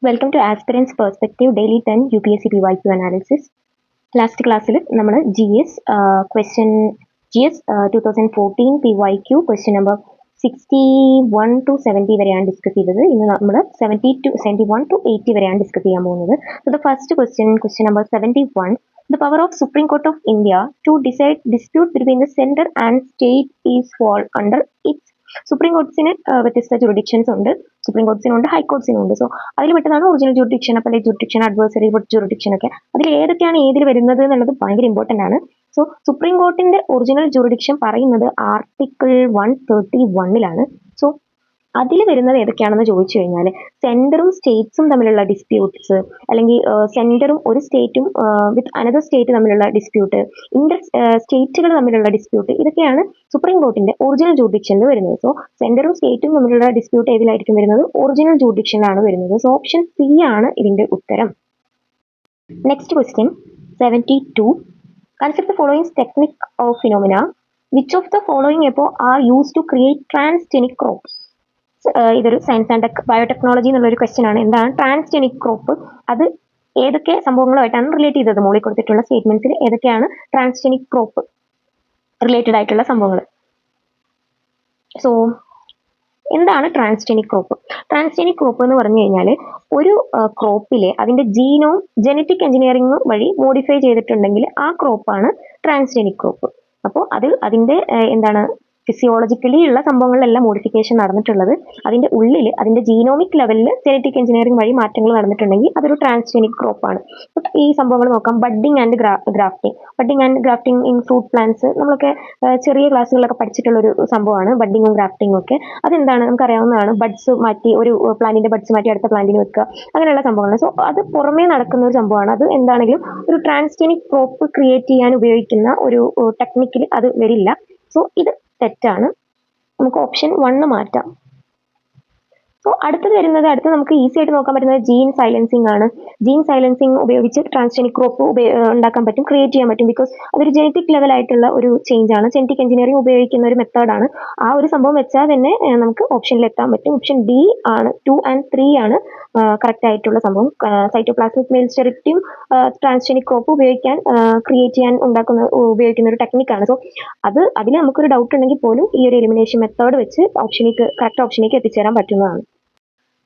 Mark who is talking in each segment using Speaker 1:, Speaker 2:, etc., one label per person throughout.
Speaker 1: Welcome to aspirants perspective daily 10 UPSC PYQ analysis. Last ക്ലാസ്സിൽ നമ്മൾ question GS 2014 PYQ question number 61 to 70 വരെയാണ് discuss ചെയ്തത്. ഇന്ന് നമ്മൾ 71 to 80 വരെയാണ് ഡിസ്കസ് ചെയ്യാൻ പോകുന്നത്. So the first question number 71. The power of Supreme Court of India to decide dispute between the center and state is fall under its supreme കോർട്സിന് വ്യത്യസ്ത jurisdictions ഉണ്ട്. സുപ്രീം കോർട്സിനുണ്ട്, ഹൈക്കോർട്സിനുണ്ട്. സോ അതിൽ പെട്ടതാണ് original jurisdiction, appellate jurisdiction, adversary jurisdiction ഒക്കെ. അതിൽ ഏതൊക്കെയാണ് ഏതിൽ വരുന്നത് എന്നുള്ളത് ഭയങ്കര ഇമ്പോർട്ടൻ്റ് ആണ്. സോ സുപ്രീം കോർട്ടിന്റെ ഒറിജിനൽ ജുറിഡിക്ഷൻ പറയുന്നത് ആർട്ടിക്കിൾ 131 സോ അതിൽ വരുന്നത് ഏതൊക്കെയാണെന്ന് ചോദിച്ചു കഴിഞ്ഞാൽ സെന്ററും സ്റ്റേറ്റ്സും തമ്മിലുള്ള ഡിസ്പ്യൂട്ട്സ്, അല്ലെങ്കിൽ സെന്ററും ഒരു സ്റ്റേറ്റും വിത്ത് അനദർ സ്റ്റേറ്റ് തമ്മിലുള്ള ഡിസ്പ്യൂട്ട്, ഇന്റർ സ്റ്റേറ്റുകൾ തമ്മിലുള്ള ഡിസ്പ്യൂട്ട്, ഇതൊക്കെയാണ് സുപ്രീം കോർട്ടിന്റെ ഒറിജിനൽ ജുറിഡിക്ഷനിൽ വരുന്നത്. സോ സെന്ററും സ്റ്റേറ്റും തമ്മിലുള്ള ഡിസ്പ്യൂട്ട് ഏതിലായിരിക്കും വരുന്നത്? ഒറിജിനൽ ജുറിഡിക്ഷനിലാണ് വരുന്നത്. സോ ഓപ്ഷൻ സി ആണ് ഇതിന്റെ ഉത്തരം. Next question 72. Consider the following technique of phenomena. Which of the following above are used to create transgenic crops? ഇതൊരു സയൻസ് ആൻഡ് ബയോടെക്നോളജി എന്നുള്ളൊരു ക്വസ്റ്റ്യൻ ആണ്. എന്താണ് ട്രാൻസ്ജെനിക് ക്രോപ്പ്? അത് ഏതൊക്കെ സംഭവങ്ങളുമായിട്ടാണ് റിലേറ്റ് ചെയ്തത്? മുകളിൽ കൊടുത്തിട്ടുള്ള സ്റ്റേറ്റ്മെന്റ്സിൽ ഏതൊക്കെയാണ് ട്രാൻസ്ജെനിക് ക്രോപ്പ് റിലേറ്റഡ് ആയിട്ടുള്ള സംഭവങ്ങൾ? സോ എന്താണ് ട്രാൻസ്ജെനിക് ക്രോപ്പ്? ട്രാൻസ്ജെനിക് ക്രോപ്പ് എന്ന് പറഞ്ഞു കഴിഞ്ഞാൽ ഒരു ക്രോപ്പിലെ അതിന്റെ ജീനോം ജനറ്റിക് എഞ്ചിനീയറിംഗ് വഴി മോഡിഫൈ ചെയ്തിട്ടുണ്ടെങ്കിൽ ആ ക്രോപ്പാണ് ട്രാൻസ്ജെനിക് ക്രോപ്പ്. അപ്പോൾ അതിന്റെ എന്താണ് ഫിസിയോളജിക്കലി ഉള്ള സംഭവങ്ങളിലെല്ലാം മോഡിഫിക്കേഷൻ നടന്നിട്ടുള്ളത്, അതിന്റെ ഉള്ളിൽ അതിന്റെ ജീനോമിക് ലെവലിൽ ജനറ്റിക് എഞ്ചിനീയറിംഗ് വഴി മാറ്റങ്ങൾ നടന്നിട്ടുണ്ടെങ്കിൽ അതൊരു ട്രാൻസ്ജെനിക് ക്രോപ്പാണ്. ഈ സംഭവങ്ങൾ നോക്കാം. Budding and grafting. Budding and grafting in fruit plants നമ്മളൊക്കെ ചെറിയ ക്ലാസ്സുകളിലൊക്കെ പഠിച്ചിട്ടുള്ള ഒരു സംഭവമാണ് ബഡ്ഡിങ്ങും ഗ്രാഫ്റ്റിംഗും ഒക്കെ. അതെന്താണ്? നമുക്കറിയാവുന്നതാണ്. ബഡ്സ് മാറ്റി ഒരു പ്ലാന്റിന്റെ ബഡ്സ് മാറ്റി അടുത്ത പ്ലാന്റിന് വെക്കുക, അങ്ങനെയുള്ള സംഭവങ്ങൾ. സോ അത് പുറമേ നടക്കുന്ന ഒരു സംഭവമാണ്. അത് എന്താണെങ്കിലും ഒരു ട്രാൻസ്ജെനിക് ക്രോപ്പ് ക്രിയേറ്റ് ചെയ്യാൻ ഉപയോഗിക്കുന്ന ഒരു ടെക്നിക്കിൽ അത് വരില്ല. സോ ഇത് തെറ്റാണ്. നമുക്ക് ഓപ്ഷൻ 1 മാറ്റാം. സോ അടുത്തത് നമുക്ക് ഈസി ആയിട്ട് നോക്കാൻ പറ്റുന്നത് ജീൻ സൈലൻസിങ് ആണ്. ജീൻ സൈലൻസിങ് ഉപയോഗിച്ച് ട്രാൻസ്ജെനിക് ക്രോപ്പ് ഉണ്ടാക്കാൻ പറ്റും, ക്രിയേറ്റ് ചെയ്യാൻ പറ്റും. ബിക്കോസ് അതൊരു ജനറ്റിക് ലെവൽ ആയിട്ടുള്ള ഒരു ചേഞ്ച് ആണ്. ജനറ്റിക് എഞ്ചിനീയറിംഗ് ഉപയോഗിക്കുന്ന ഒരു മെത്തേഡാണ്. ആ ഒരു സംഭവം വെച്ചാൽ തന്നെ നമുക്ക് ഓപ്ഷനിൽ എത്താൻ പറ്റും. ഓപ്ഷൻ ഡി ആണ്, 2 and 3 ആണ് കറക്റ്റ് ആയിട്ടുള്ള സംഭവം. സൈറ്റോപ്ലാസ്മിക് മെയിൽസ്റ്റെറിക്റ്റും ട്രാൻസ്ജെനിക് ക്രോപ്പ് ക്രിയേറ്റ് ചെയ്യാൻ ഉപയോഗിക്കുന്ന ഒരു ടെക്നിക്കാണ്. സോ അതിൽ നമുക്കൊരു ഡൗട്ട് ഉണ്ടെങ്കിൽ പോലും ഈ ഒരു എലിമിനേഷൻ മെത്തേഡ് വെച്ച് കറക്റ്റ് ഓപ്ഷനിലേക്ക് എത്തിച്ചേരാൻ പറ്റുന്നതാണ്.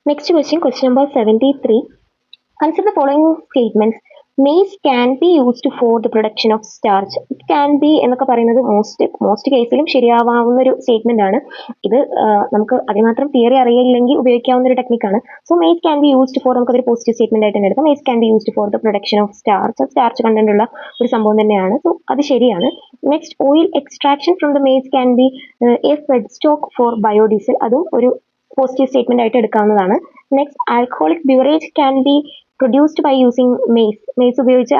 Speaker 1: Next question number 73. Consider the following statements. Maize can be used for the production of starch. It can be എന്നൊക്കെ പറയുന്നത് മോസ്റ്റ് കേസിലും ശരിയാവാവുന്ന ഒരു സ്റ്റേറ്റ്മെന്റ് ആണ്. ഇത് നമുക്ക് അതിമാത്രം തിയറി അറിയില്ലെങ്കിൽ ഉപയോഗിക്കാവുന്ന ഒരു ടെക്നിക്കാണ്. So maize can be used for, നമുക്കതൊരു പോസിറ്റീവ് സ്റ്റേറ്റ്മെന്റ് ആയിട്ട് തന്നെ എടുക്കാം. maize can be used for the production of starch. Starch content ഉള്ള ഒരു സംഭവം തന്നെയാണ്. സോ അത് ശരിയാണ്. Next, oil extraction from the maize can be a feedstock for biodiesel. അതും ഒരു പോസിറ്റീവ് സ്റ്റേറ്റ്മെന്റ് ആയിട്ട് എടുക്കാവുന്നതാണ്. Next, alcoholic beverage can be produced by using maize ഉപയോഗിച്ച്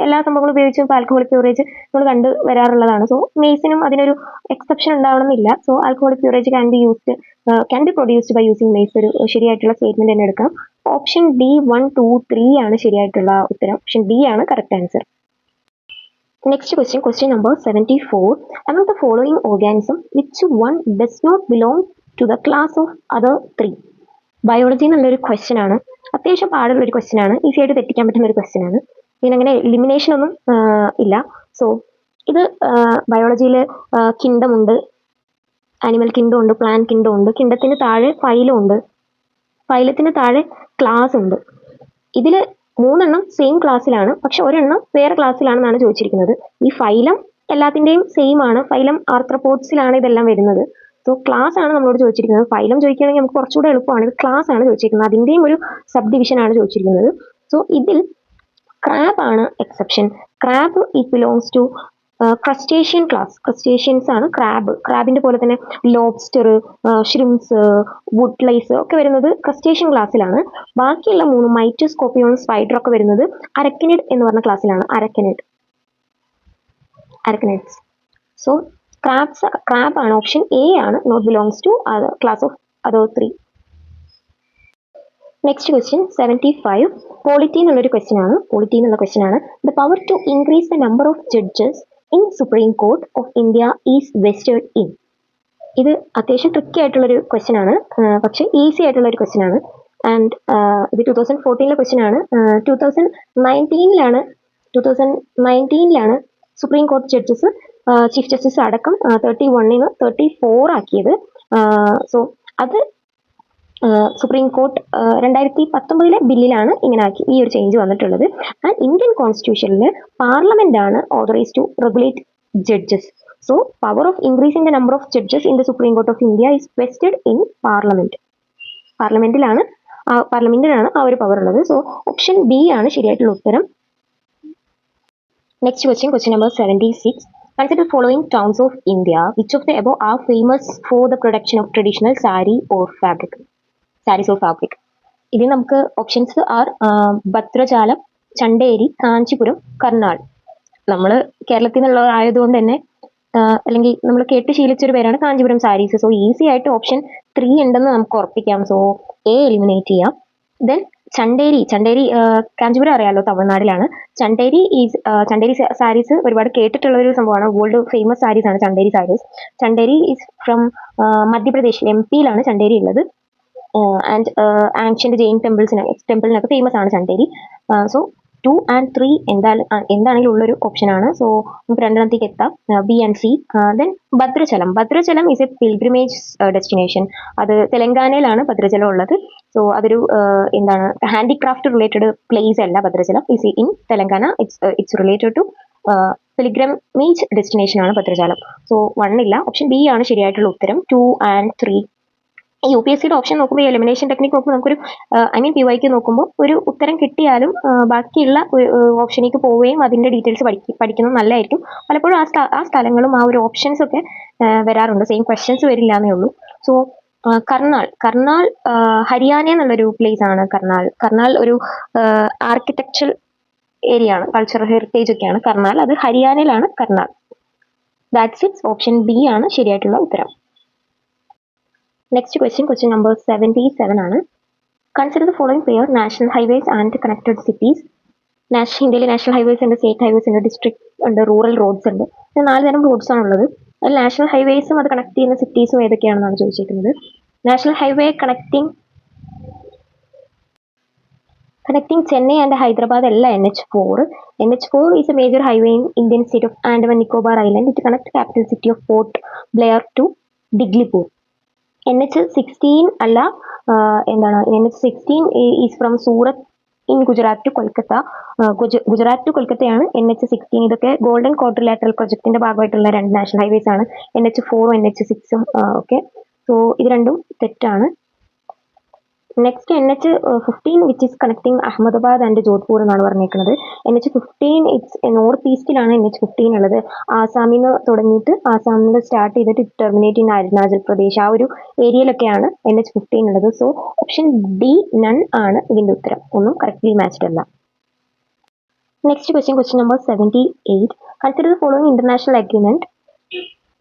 Speaker 1: എല്ലാ സംഭവങ്ങളും ഉപയോഗിച്ച് ആൽക്കഹോളിക് ബിവറേജ് നമ്മൾ കണ്ടു വരാറുള്ളതാണ്. സോ മെയ്സിനും അതിനൊരു എക്സെപ്ഷൻ ഉണ്ടാവണമെന്നില്ല. So alcoholic beverage can be produced by using maize ഒരു ശരിയായിട്ടുള്ള സ്റ്റേറ്റ്മെന്റ് തന്നെ എടുക്കാം. ഓപ്ഷൻ ഡി 1, 2, 3 ആണ് ശരിയായിട്ടുള്ള ഉത്തരം. ഓപ്ഷൻ ഡി ആണ് correct answer. Next question number 74. Among the following organism, which one does not belong to the class of other 3? Biology എന്നുള്ളൊരു question ആണ്. അത്യാവശ്യം പാടുള്ള ഒരു ക്വസ്റ്റ്യൻ ആണ്. ഈസി ആയിട്ട് തെറ്റിക്കാൻ പറ്റുന്ന ഒരു ക്വസ്റ്റ്യൻ ആണ്. ഇതിനങ്ങനെ എലിമിനേഷൻ ഒന്നും ഇല്ല. സോ ഇത് ബയോളജിയിൽ കിങ്ഡം ഉണ്ട്, ആനിമൽ കിങ്ഡം ഉണ്ട്, പ്ലാന്റ് കിങ്ഡം ഉണ്ട്. കിങ്ഡത്തിന് താഴെ ഫൈലം ഉണ്ട്, ഫൈലത്തിന് താഴെ ക്ലാസ് ഉണ്ട്. ഇതിൽ 3 സെയിം ക്ലാസ്സിലാണ്, പക്ഷെ ഒരെണ്ണം വേറെ ക്ലാസ്സിലാണെന്നാണ് ചോദിച്ചിരിക്കുന്നത്. ഈ ഫൈലം എല്ലാത്തിൻ്റെയും സെയിം ആണ്. ഫൈലം ആർത്രോപോഡ്സിലാണ് ഇതെല്ലാം വരുന്നത്. സോ ക്ലാസ് ആണ് നമ്മളോട് ചോദിച്ചിരിക്കുന്നത്. ഫൈലം ചോദിക്കുകയാണെങ്കിൽ നമുക്ക് കുറച്ചുകൂടെ എളുപ്പമാണ്. ഇത് ക്ലാസ് ആണ് ചോദിച്ചിരിക്കുന്നത്, അതിൻ്റെയും ഒരു സബ് ഡിവിഷൻ ആണ് ചോദിച്ചിരിക്കുന്നത്. സോ ഇതിൽ ക്രാബ് ആണ് exception. Crab it belongs to crustacean class. Crustaceans ആണ് ക്രാബ്. ക്രാബിന്റെ പോലെ തന്നെ ലോബ്സ്റ്റർ, ഷ്രിംസ്, വുഡ് ലൈസ് ഒക്കെ വരുന്നത് ക്രസ്റ്റേഷ്യൻ ക്ലാസ്സിലാണ്. ബാക്കിയുള്ള 3 മൈറ്റ്, സ്കോർപിയോൺ, സ്പൈഡർ ഒക്കെ വരുന്നത് അരക്കനിഡ് എന്ന് പറഞ്ഞ ക്ലാസ്സിലാണ്. അരക്കനിഡ്സ്. സോ ക്രാബ് ആണ് ഓപ്ഷൻ എ ആണ്, not belongs to class of other 3. Next question 75. Polity എന്നുള്ളൊരു ക്വസ്റ്റ്യൻ ആണ്. The power to increase the number of judges in Supreme court of India is vested in. ഇത് അത്യാവശ്യം tricky ആയിട്ടുള്ളൊരു question ആണ്, പക്ഷേ easy ആയിട്ടുള്ള ഒരു ക്വസ്റ്റ്യൻ ആണ്. ആൻഡ് ഇത് 2014 ക്വസ്റ്റ്യൻ ആണ്. 2019 സുപ്രീം കോടതി ജഡ്ജസ് ചീഫ് ജസ്റ്റിസ് അടക്കം 31 34 ആക്കിയത്. സോ അത് സുപ്രീം കോർട്ട് 2019 ബില്ലിലാണ് ഇങ്ങനെ ആക്കി ഈ ഒരു ചേഞ്ച് വന്നിട്ടുള്ളത്. ആൻഡ് ഇന്ത്യൻ കോൺസ്റ്റിറ്റ്യൂഷനിൽ പാർലമെന്റ് ആണ് authorise to regulate judges. So power of increasing the number of judges in the supreme court of India is vested in parliament. പാർലമെന്റിലാണ് ആ ഒരു പവർ ഉള്ളത്. സോ ഓപ്ഷൻ ബി ആണ് ശരിയായിട്ടുള്ള ഉത്തരം. Next question number 76. Consider the following towns of India. Which of the above are famous for the production of traditional sarees or fabric? ഇതിൽ നമുക്ക് options are ഭദ്രചാലം, ചണ്ടേരി, Kanchipuram, Karnal. നമ്മൾ കേരളത്തിൽ നിന്നുള്ളതായതുകൊണ്ട് തന്നെ അല്ലെങ്കിൽ നമ്മൾ കേട്ട് ശീലിച്ചൊരു പേരാണ് കാഞ്ചീപുരം സാരീസ്. സോ ഈസി ആയിട്ട് ഓപ്ഷൻ 3 ഉണ്ടെന്ന് നമുക്ക് ഉറപ്പിക്കാം. സോ എ എലിമിനേറ്റ് ചെയ്യാം. ദെൻ ചണ്ടേരി കാഞ്ചീപുരം അറിയാലോ, തമിഴ്നാട്ടിലാണ്. ചണ്ടേരി സാരീസ് ഒരുപാട് കേട്ടിട്ടുള്ള ഒരു സംഭവമാണ്. വേൾഡ് ഫേമസ് സാരീസ് ആണ് Chanderi saris. Chanderi is from Madhya Pradesh, MP Chanderi ഉള്ളത്. ആൻഡ് ആൻഷ്യന്റ് ജെയിൻ ടെമ്പിളിനൊക്കെ ഫേമസ് ആണ് ചണ്ടേരി. സോ 2 and 3 എന്താണെങ്കിലും ഉള്ളൊരു ഓപ്ഷൻ ആണ്. സോ നമുക്ക് രണ്ടാമത്തേക്ക് എത്താം. B and C. Then Bhadrachalam is a pilgrimage destination. അത് തെലങ്കാനയിലാണ് ഭദ്രചലം ഉള്ളത്. സോ അതൊരു ഹാൻഡിക്രാഫ്റ്റ് റിലേറ്റഡ് പ്ലേസ് അല്ല. Bhadrachalam is in Telangana. It's related to pilgrimage destination ആണ് ഭദ്രചലം. സോ 1 ഇല്ല. ഓപ്ഷൻ ബി ആണ് ശരിയായിട്ടുള്ള ഉത്തരം. 2 and 3. UPSCയുടെ ഓപ്ഷൻ നോക്കുമ്പോൾ, ഈ എലിമിനേഷൻ ടെക്നിക് നോക്കുമ്പോൾ നമുക്കൊരു PYQ നോക്കുമ്പോൾ ഒരു ഉത്തരം കിട്ടിയാലും ബാക്കിയുള്ള ഓപ്ഷനിലേക്ക് പോവുകയും അതിൻ്റെ ഡീറ്റെയിൽസ് പഠിക്കുന്നത് നല്ലതായിരിക്കും. പലപ്പോഴും ആ സ്ഥലങ്ങളും ആ ഒരു ഓപ്ഷൻസ് ഒക്കെ വരാറുണ്ട്. സെയിം ക്വസ്റ്റ്യൻസ് വരില്ല എന്നേ ഉള്ളൂ. സോ കർണാൽ ഹരിയാന എന്നുള്ളൊരു പ്ലേസ് ആണ്. കർണാൽ ഒരു ആർക്കിടെക്ചർ ഏരിയ ആണ്, കൾച്ചറൽ ഹെറിറ്റേജ് ഒക്കെയാണ് കർണാൽ. അത് ഹരിയാനയിലാണ് Karnal. That's it. Option B ആണ് ശരിയായിട്ടുള്ള ഉത്തരം. നെക്സ്റ്റ് ക്വസ്റ്റ്യൻ നമ്പർ 77 ആണ്. Consider the following pair national highways and connected cities. ഇന്ത്യയിലെ നാഷണൽ ഹൈവേസ് ഉണ്ട്, സ്റ്റേറ്റ് ഹൈവേസ് ഉണ്ട്, ഡിസ്ട്രിക്ട് ഉണ്ട്, റൂറൽ റോഡ്സ് ഉണ്ട്. 4 തരം റോഡ്സ് ആണുള്ളത്. അതിൽ നാഷണൽ ഹൈവേസും അത് കണക്ട് ചെയ്യുന്ന സിറ്റീസും ഏതൊക്കെയാണെന്നാണ് ചോദിച്ചിരിക്കുന്നത്. National highway connecting Chennai and Hyderabad alla NH4. NH4 is a major highway in Indian state of Andaman Nicobar Island. It connects capital city of Port Blair to Diglipur. NH16 അല്ല, NH16 is from Surat in Gujarat to Kolkata. Gujarat to കൊൽക്കത്തയാണ് NH16. ഇതൊക്കെ golden quadrilateral പ്രൊജക്ടിന്റെ ഭാഗമായിട്ടുള്ള 2 national highways ആണ്. NH4ഉം NH6ഉം ഒക്കെ. So ഇത് രണ്ടും തെറ്റാണ്. Next NH15 which is connecting Ahmedabad and Jodhpur എന്നാണ് പറഞ്ഞേക്കുന്നത്. NH15 ഇറ്റ്സ് നോർത്ത് ഈസ്റ്റിലാണ് NH15 ഉള്ളത്. ആസാമിൽ നിന്ന് തുടങ്ങിയിട്ട് ആസാമിൽ സ്റ്റാർട്ട് ചെയ്തിട്ട് ടെർമിനേറ്റ് ഇൻ അരുണാചൽ പ്രദേശ്, ആ ഒരു ഏരിയയിലൊക്കെയാണ് NH15 ഉള്ളത്. സോ ഓപ്ഷൻ ഡി നൺ ആണ് ഇതിന്റെ ഉത്തരം. ഒന്നും കറക്റ്റ്ലി മാച്ച്ഡ് അല്ല. Next question number 78. Consider the following international agreement.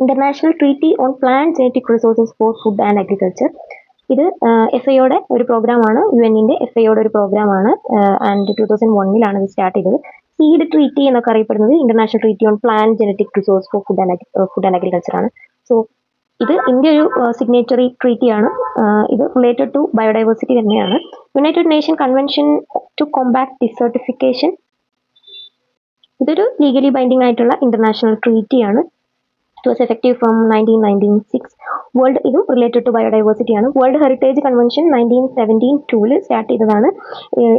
Speaker 1: International treaty on plant genetic resources four food and agriculture. ഇത് FAOയുടെ ഒരു പ്രോഗ്രാമാണ്, UNന്റെ FAOയുടെ ഒരു പ്രോഗ്രാമാണ്. ആൻഡ് 2001 ഇത് സ്റ്റാർട്ട് ചെയ്തത്. സീഡ് ട്രീറ്റി എന്നൊക്കെ അറിയപ്പെടുന്നത് international treaty on plant genetic resource for food and agriculture ആണ്. സോ ഇത് ഇന്ത്യ ഒരു സിഗ്നേറ്ററി ട്രീറ്റിയാണ്. ഇത് റിലേറ്റഡ് ടു ബയോഡൈവേഴ്സിറ്റി തന്നെയാണ്. United nation convention to combat desertification. ഇതൊരു ലീഗലി ബൈൻഡിങ് ആയിട്ടുള്ള ഇന്റർനാഷണൽ ട്രീറ്റിയാണ്. It was effective from 1996. World ഇതും റിലേറ്റഡ് ടു ബയോഡൈവേഴ്സിറ്റി ആണ്. വേൾഡ് ഹെറിറ്റേജ് കൺവെൻഷൻ 1972 സ്റ്റാർട്ട് ചെയ്തതാണ്.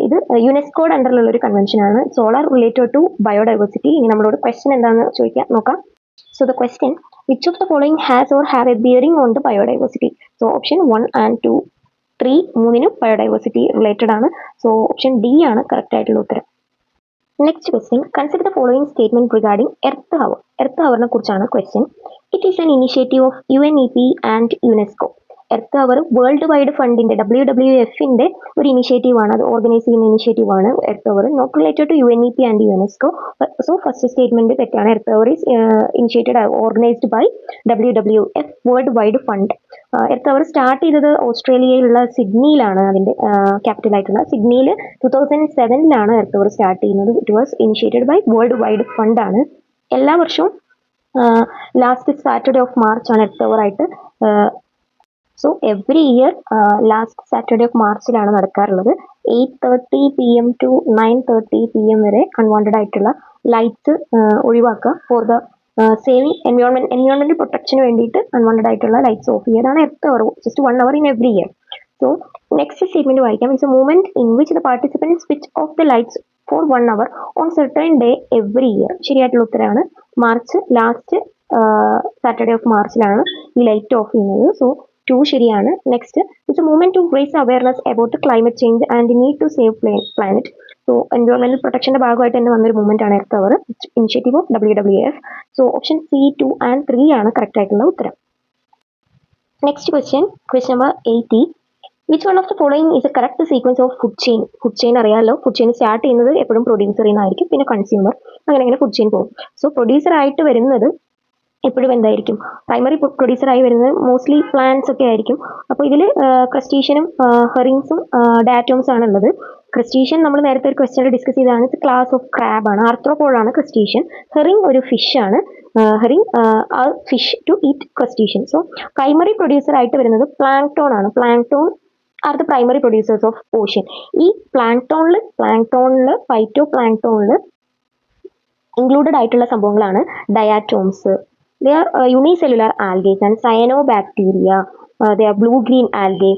Speaker 1: ഇത് യുനെസ്കോയുടെ അണ്ടറിലുള്ള ഒരു കൺവെൻഷൻ ആണ്. Solar related to biodiversity. ഇനി നമ്മളോട് ക്വസ്റ്റ്യൻ എന്താണെന്ന് നോക്കാം. So the question, which of the following has or have a bearing on the biodiversity. So option 1 and 2, 3 മൂന്നിനും ബയോഡൈവേഴ്സിറ്റി റിലേറ്റഡ് ആണ്. സോ ഓപ്ഷൻ ഡി ആണ് കറക്റ്റ് ആയിട്ടുള്ള ഉത്തരം. Next question, consider the following statement regarding earth hour. Earth ഹവറിനെ കുറിച്ചാണ് question. It is an initiative of UNEP and UNESCO. Earth hour world wide ഫണ്ടിന്റെ WWFന്റെ ഒരു ഇനിഷ്യേറ്റീവ് ആണ്. അത് ഓർഗനൈസ് ചെയ്യുന്ന ഇനിഷ്യേറ്റീവ് ആണ് earth hour. Not related to UNEP and UNESCO. So first statement തെറ്റാണ്. Earth hour is initiated organised by WWF world wide fund. Earth hour start ചെയ്തത് ഓസ്ട്രേലിയയിലുള്ള സിഡ്നിയിലാണ്. അതിന്റെ ക്യാപിറ്റൽ ആയിട്ടുള്ള സിഡ്നിയിൽ 2007 എർത്ത് ഹവർ സ്റ്റാർട്ട് ചെയ്യുന്നത്. It was initiated by world wide fund ആണ്. എല്ലാ വർഷവും ലാസ്റ്റ് സാറ്റർഡേ ഓഫ് മാർച്ച് ആണ് എർത്ത് ഹവർ ആയിട്ട് so every year last Saturday of മാർച്ചിലാണ് നടക്കാറുള്ളത്. 8:30 PM ടു 9:30 PM വരെ അൺവാണ്ടഡ് ആയിട്ടുള്ള ലൈറ്റ്സ് ഒഴിവാക്കുക ഫോർ ദ സേവിങ് എൻവയോൺമെന്റൽ പ്രൊട്ടക്ഷന് വേണ്ടിയിട്ട് അൺവാണ്ടഡ് ആയിട്ടുള്ള ലൈറ്റ്സ് ഓഫ് ചെയ്യുന്നതാണ് earth hour just 1 hour in every year. So next statement വായിക്കാം. It's a movement in which the participant switch off the lights for 1 hour on certain day every year. ശരിയായിട്ടുള്ള ഉത്തരമാണ് March last Saturday of മാർച്ചിലാണ് ഈ light off ചെയ്യുന്നത്. So 2 ശരിയാണ്. Next it's a movement to raise awareness about the climate change and need to save planet. So എൻവയോൺമെന്റൽ പ്രൊട്ടക്ഷന്റെ ഭാഗമായിട്ട് തന്നെ വന്നൊരു മൂവ്മെന്റ് ആണ് earth hour, initiative of WWF. So option C, 2 and 3 ആണ് കറക്റ്റ് ആയിട്ടുള്ള ഉത്തരം. Next question number 80. Which one of the following is a correct sequence of food chain? Food chain അറിയാമല്ലോ, ഫുഡ് ചെയിൻ സ്റ്റാർട്ട് ചെയ്യുന്നത് എപ്പോഴും പ്രൊഡ്യൂസറിൽ നിന്നായിരിക്കും, പിന്നെ കൺസ്യൂമർ, അങ്ങനെ ഫുഡ് ചെയിൻ പോകും. സോ പ്രൊഡ്യൂസർ ആയിട്ട് വരുന്നത് എപ്പോഴും എന്തായിരിക്കും? പ്രൈമറി പ്രൊഡ്യൂസറായി വരുന്നത് മോസ്റ്റ്ലി പ്ലാന്റ്സ് ഒക്കെ ആയിരിക്കും. അപ്പോൾ ഇതിൽ ക്രസ്റ്റീഷ്യനും ഹെറിങ്സും ഡാറ്റോംസ് ആണ് ഉള്ളത്. ക്രസ്റ്റീഷ്യൻ നമ്മൾ നേരത്തെ ഒരു ക്വസ്റ്റ്യൻ ഡിസ്കസ് ചെയ്തതാണ്, ക്ലാസ് ഓഫ് ക്രാബ് ആണ്, ആർത്രോപോഡാണ് ക്രസ്റ്റീഷ്യൻ. ഹെറിങ് ഒരു ഫിഷ് ആണ്, herring fish to eat crustacean. So primary producer ആയിട്ട് വരുന്നത് പ്ലാങ്ക്ടോൺ ആണ്. Plankton are the primary producers of ocean. ഈ പ്ലാങ്ക്ടോണിൽ ഫൈറ്റോ പ്ലാങ്ക്ടോണിൽ ഇൻക്ലൂഡഡ് ആയിട്ടുള്ള സംഭവങ്ങളാണ് ഡയാറ്റോംസ്. They are unicellular algae and cyanobacteria, they are blue green algae,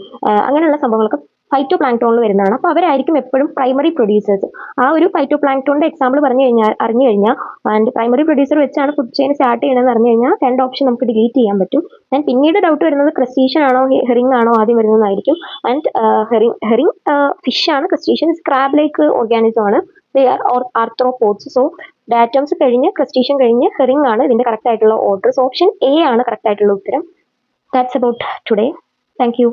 Speaker 1: അങ്ങനെയുള്ള സംഭവങ്ങളൊക്കെ ഫൈറ്റോ പ്ലാങ്ക്ടോണിൽ വരുന്നതാണ്. അപ്പോൾ അവരായിരിക്കും എപ്പോഴും പ്രൈമറി പ്രൊഡ്യൂസേഴ്സ്. ആ ഒരു ഫൈറ്റോ പ്ലാങ്ക്ടോണിന്റെ എക്സാമ്പിൾ അറിഞ്ഞു കഴിഞ്ഞാൽ ആൻഡ് പ്രൈമറി പ്രൊഡ്യൂസർ വെച്ചാണ് ഫുഡ് ചെയിൻ സ്റ്റാർട്ട് ചെയ്യണമെന്ന് അറിഞ്ഞു കഴിഞ്ഞാൽ 2 ഓപ്ഷൻ നമുക്ക് ഡിലീറ്റ് ചെയ്യാൻ പറ്റും. ആൻഡ് പിന്നീട് ഡൗട്ട് വരുന്നത് ക്രസ്റ്റീഷ്യൻ ആണോ ഹെറിംഗ് ആണോ ആദ്യം വരുന്നതായിരിക്കും. ആൻഡ് ഹെറിംഗ് ഫിഷ് ആണ്, ക്രസ്റ്റീഷ്യൻ ക്രാബ് ലൈക്ക് ഓർഗാനിസം ആണ്, ദേ ആർ ആർത്രോപോഡ്സ്. സോ ഡാറ്റംസ് കഴിഞ്ഞ് ക്രസ്റ്റീഷ്യൻ കഴിഞ്ഞ് ഹെറിംഗ് ആണ് ഇതിന്റെ കറക്റ്റ് ആയിട്ടുള്ള ഓർഡർ. സോ ഓപ്ഷൻ A ആണ് കറക്റ്റ് ആയിട്ടുള്ള ഉത്തരം. That's about today. Thank you.